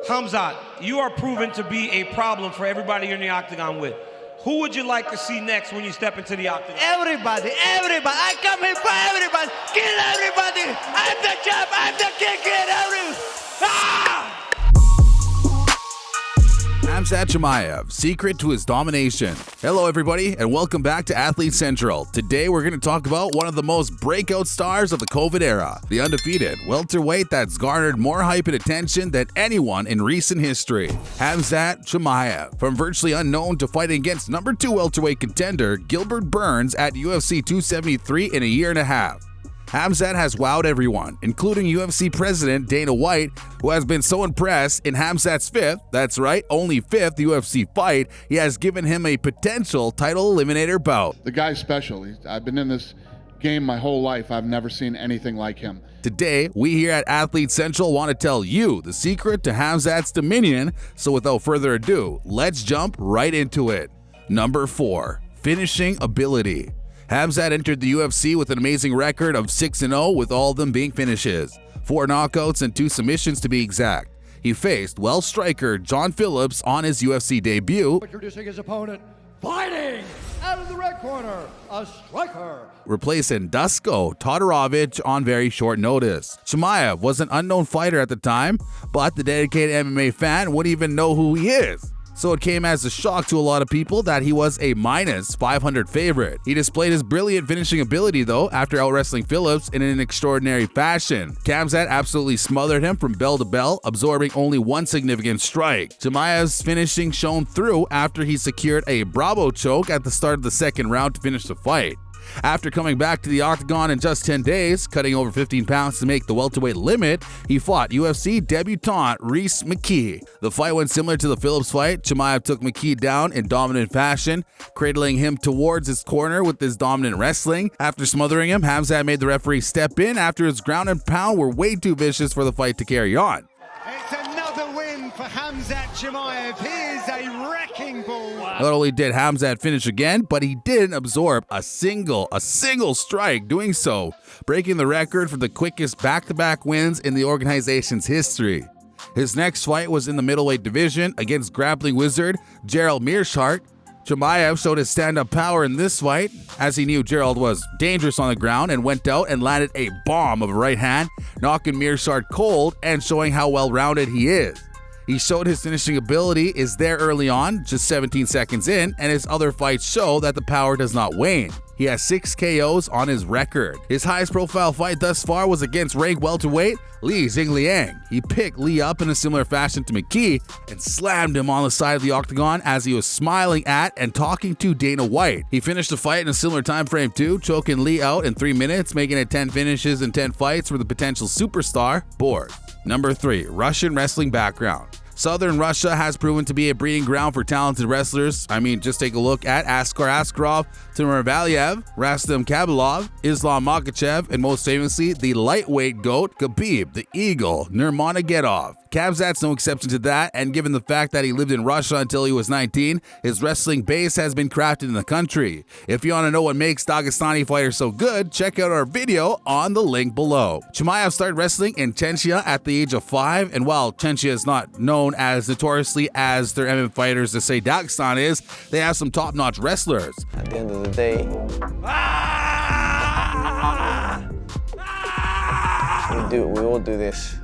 Khamzat, you are proven to be a problem for everybody you're in the octagon with. Who would you like to see next when you step into the octagon? Everybody. I come here for everybody. Kill everybody. I'm the champ. I'm the king. Kill everybody. Ah! Khamzat Chimaev, secret to his domination. Hello everybody and welcome back to Athlete Central. Today we're going to talk about one of the most breakout stars of the COVID era, the undefeated welterweight that's garnered more hype and attention than anyone in recent history. Khamzat Chimaev, from virtually unknown to fighting against number 2 welterweight contender Gilbert Burns at UFC 273 in a year and a half. Khamzat has wowed everyone, including UFC President Dana White, who has been so impressed in Khamzat's only fifth UFC fight, he has given him a potential title eliminator bout. The guy's special. I've been in this game my whole life. I've never seen anything like him. Today, we here at Athlete Central want to tell you the secret to Khamzat's dominion, so without further ado, let's jump right into it. Number 4. Finishing ability. Khamzat entered the UFC with an amazing record of 6-0, with all of them being finishes. 4 knockouts and 2 submissions to be exact. He faced Welsh striker John Phillips on his UFC debut, introducing his opponent, fighting out of the red corner, a striker, replacing Dusko Todorovic on very short notice. Chimaev was an unknown fighter at the time, but the dedicated MMA fan wouldn't even know who he is. So it came as a shock to a lot of people that he was a minus 500 favorite. He displayed his brilliant finishing ability though after out-wrestling Phillips in an extraordinary fashion. Khamzat absolutely smothered him from bell to bell, absorbing only one significant strike. Chimaev's finishing shone through after he secured a Bravo choke at the start of the second round to finish the fight. After coming back to the octagon in just 10 days, cutting over 15 pounds to make the welterweight limit, he fought UFC debutant Rhys McKee. The fight went similar to the Phillips fight. Chimaev took McKee down in dominant fashion, cradling him towards his corner with his dominant wrestling. After smothering him, Khamzat made the referee step in after his ground and pound were way too vicious for the fight to carry on. It's another win for Khamzat Chimaev. He is a wrecking ball. Not only did Khamzat finish again, but he didn't absorb a single strike doing so, breaking the record for the quickest back-to-back wins in the organization's history. His next fight was in the middleweight division against grappling wizard Gerald Meerschaert. Chimaev showed his stand-up power in this fight, as he knew Gerald was dangerous on the ground and went out and landed a bomb of a right hand, knocking Meerschaert cold and showing how well-rounded he is. He showed his finishing ability is there early on, just 17 seconds in, and his other fights show that the power does not wane. He has 6 KOs on his record. His highest profile fight thus far was against ranked welterweight Li Jingliang. He picked Li up in a similar fashion to McKee and slammed him on the side of the octagon as he was smiling at and talking to Dana White. He finished the fight in a similar time frame too, choking Li out in 3 minutes, making it 10 finishes and 10 fights for the potential superstar board. Number 3. Russian wrestling background. Southern Russia has proven to be a breeding ground for talented wrestlers. I mean, just take a look at Askar Askarov, Timur Valiev, Rastem Khabilov, Islam Makhachev, and most famously, the lightweight GOAT, Khabib, the Eagle, Nurmagomedov. Khamzat's no exception to that, and given the fact that he lived in Russia until he was 19, his wrestling base has been crafted in the country. If you want to know what makes Dagestani fighters so good, check out our video on the link below. Chimaev started wrestling in Chechnya at the age of 5, and while Chechnya is not known as notoriously as their MMA fighters to say Dagestan is, they have some top-notch wrestlers. At the end of the day, we all do this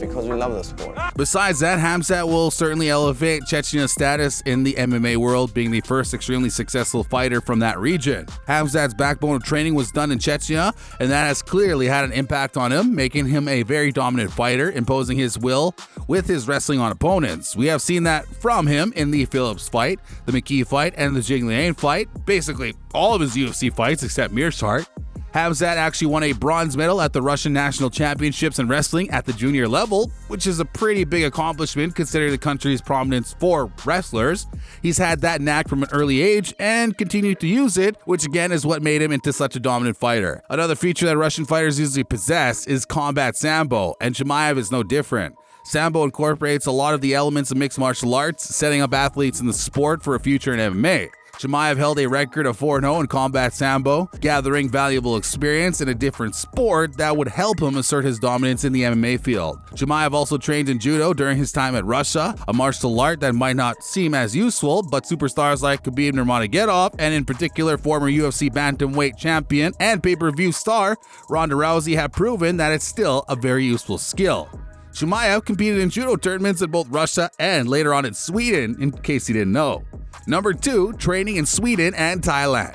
because we love the sport. Besides that, Khamzat will certainly elevate Chechnya's status in the MMA world, being the first extremely successful fighter from that region. Khamzat's backbone of training was done in Chechnya, and that has clearly had an impact on him, making him a very dominant fighter, imposing his will with his wrestling on opponents. We have seen that from him in the Phillips fight, the McKee fight, and the Jingliang fight, basically all of his UFC fights except Meerschaert. Khamzat actually won a bronze medal at the Russian National Championships in wrestling at the junior level, which is a pretty big accomplishment considering the country's prominence for wrestlers. He's had that knack from an early age and continued to use it, which again is what made him into such a dominant fighter. Another feature that Russian fighters usually possess is combat sambo, and Chimaev is no different. Sambo incorporates a lot of the elements of mixed martial arts, setting up athletes in the sport for a future in MMA. Chimaev held a record of 4-0 in combat sambo, gathering valuable experience in a different sport that would help him assert his dominance in the MMA field. Chimaev also trained in judo during his time at Russia, a martial art that might not seem as useful, but superstars like Khabib Nurmagomedov, and in particular former UFC bantamweight champion and pay-per-view star Ronda Rousey, have proven that it's still a very useful skill. Chimaev competed in judo tournaments in both Russia and later on in Sweden, in case you didn't know. Number 2, training in Sweden and Thailand.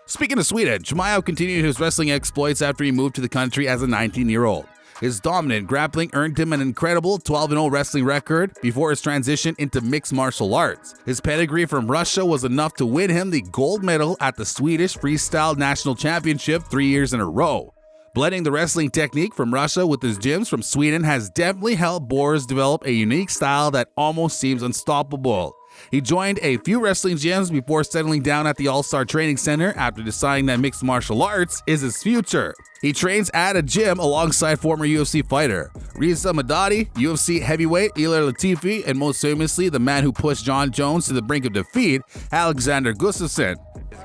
Speaking of Sweden, Chimaev continued his wrestling exploits after he moved to the country as a 19-year-old. His dominant grappling earned him an incredible 12-0 wrestling record before his transition into mixed martial arts. His pedigree from Russia was enough to win him the gold medal at the Swedish Freestyle National Championship 3 years in a row. Blending the wrestling technique from Russia with his gyms from Sweden has definitely helped Boris develop a unique style that almost seems unstoppable. He joined a few wrestling gyms before settling down at the All-Star Training Center after deciding that mixed martial arts is his future. He trains at a gym alongside former UFC fighter Reza Madadi, UFC heavyweight Ilir Latifi, and most famously the man who pushed John Jones to the brink of defeat, Alexander Gustafsson.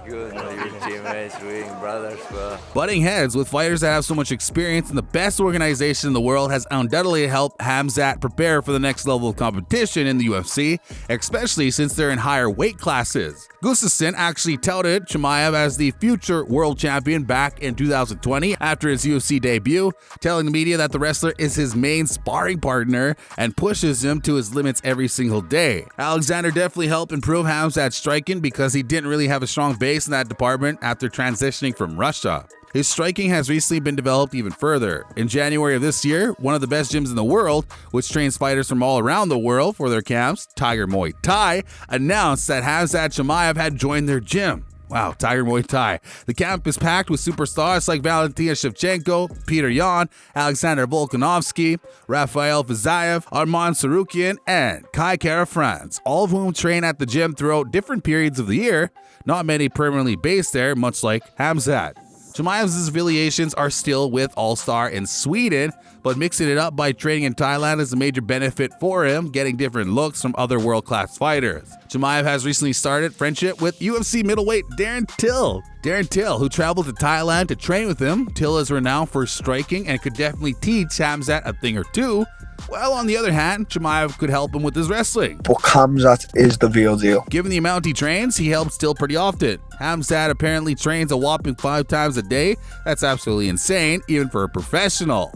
Good, your teammates, doing brothers, bro. Butting heads with fighters that have so much experience in the best organization in the world has undoubtedly helped Khamzat prepare for the next level of competition in the UFC, especially since they're in higher weight classes. Gustafsson actually touted Chimaev as the future world champion back in 2020 after his UFC debut, telling the media that the wrestler is his main sparring partner and pushes him to his limits every single day. Alexander definitely helped improve Khamzat's striking because he didn't really have a strong base in that department after transitioning from Russia. His striking has recently been developed even further. In January of this year, one of the best gyms in the world, which trains fighters from all around the world for their camps, Tiger Muay Thai, announced that Khamzat Chimaev had joined their gym. Wow, Tiger Muay Thai. The camp is packed with superstars like Valentina Shevchenko, Peter Yan, Alexander Volkanovski, Rafael Fiziev, Arman Sarukian, and Kai Kara-France, all of whom train at the gym throughout different periods of the year, not many permanently based there, much like Khamzat. Chimaev's affiliations are still with All-Star in Sweden, but mixing it up by training in Thailand is a major benefit for him, getting different looks from other world-class fighters. Chimaev has recently started friendship with UFC middleweight Darren Till. Darren Till, who traveled to Thailand to train with him. Till is renowned for striking and could definitely teach Khamzat a thing or two. Well, on the other hand, Chimaev could help him with his wrestling. But Khamzat is the real deal. Given the amount he trains, he helps Till pretty often. Khamzat apparently trains a whopping 5 times a day. That's absolutely insane, even for a professional.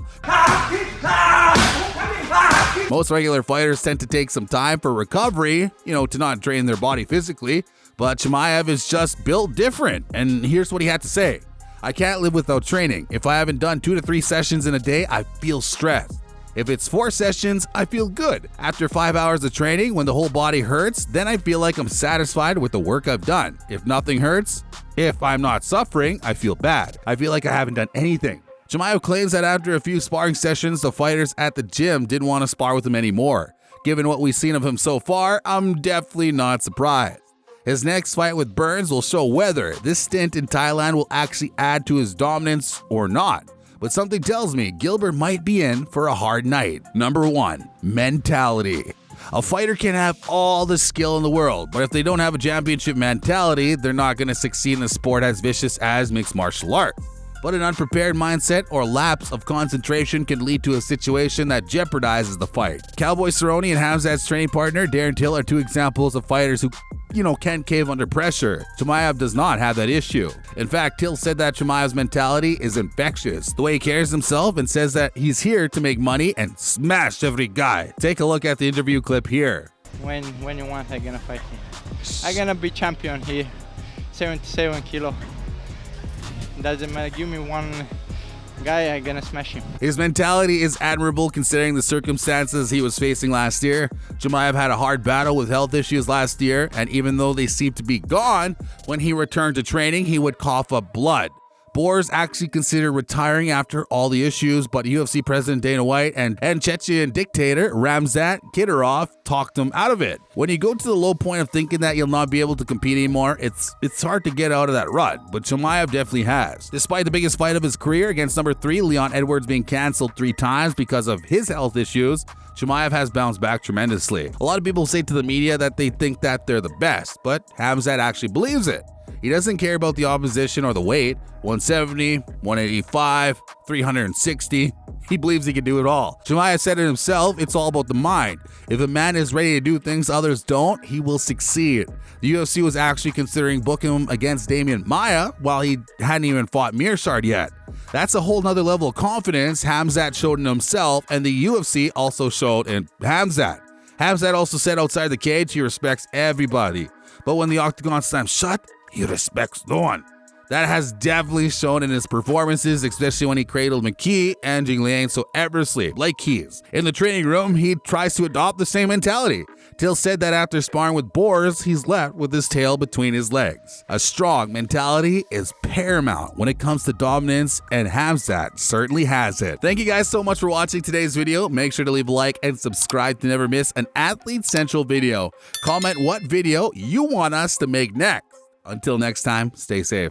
Most regular fighters tend to take some time for recovery, to not drain their body physically, but Chimaev is just built different, and here's what he had to say. I can't live without training. If I haven't done 2 to 3 sessions in a day, I feel stressed. If it's 4 sessions, I feel good. After 5 hours of training, when the whole body hurts, then I feel like I'm satisfied with the work I've done. If nothing hurts, if I'm not suffering, I feel bad. I feel like I haven't done anything. Chimaev claims that after a few sparring sessions, the fighters at the gym didn't want to spar with him anymore. Given what we've seen of him so far, I'm definitely not surprised. His next fight with Burns will show whether this stint in Thailand will actually add to his dominance or not. But something tells me Gilbert might be in for a hard night. Number 1, mentality. A fighter can have all the skill in the world, but if they don't have a championship mentality, they're not going to succeed in a sport as vicious as mixed martial arts. But an unprepared mindset or lapse of concentration can lead to a situation that jeopardizes the fight. Cowboy Cerrone and Khamzat's training partner Darren Till are 2 examples of fighters who can cave under pressure. Chimaev does not have that issue. In fact, Till said that Chimaev's mentality is infectious. The way he carries himself and says that he's here to make money and smash every guy. Take a look at the interview clip here. When you want, I'm gonna fight him. I'm gonna be champion here, 77 kilo. Doesn't matter, give me one guy, I'm gonna smash him. His mentality is admirable considering the circumstances he was facing last year. Chimaev had a hard battle with health issues last year, and even though they seemed to be gone, when he returned to training, he would cough up blood. Bors actually considered retiring after all the issues, but UFC President Dana White and Chechen dictator Khamzat Chimaev talked him out of it. When you go to the low point of thinking that you'll not be able to compete anymore, it's hard to get out of that rut, but Chimaev definitely has. Despite the biggest fight of his career against number 3 Leon Edwards being cancelled 3 times because of his health issues, Chimaev has bounced back tremendously. A lot of people say to the media that they think that they're the best, but Khamzat actually believes it. He doesn't care about the opposition or the weight, 170, 185, 360. He believes he can do it all. Chimaev said it himself, it's all about the mind. If a man is ready to do things others don't, he will succeed. The UFC was actually considering booking him against Damian Maia while he hadn't even fought Meerschaert yet. That's a whole nother level of confidence Khamzat showed in himself, and the UFC also showed in Khamzat. Khamzat also said outside the cage he respects everybody, but when the octagon slams shut, he respects no one. That has definitely shown in his performances, especially when he cradled McKee and Jing Liang so effortlessly, like keys. In the training room, he tries to adopt the same mentality. Till said that after sparring with Bors, he's left with his tail between his legs. A strong mentality is paramount when it comes to dominance, and Khamzat certainly has it. Thank you guys so much for watching today's video. Make sure to leave a like and subscribe to never miss an Athlete Central video. Comment what video you want us to make next. Until next time, stay safe.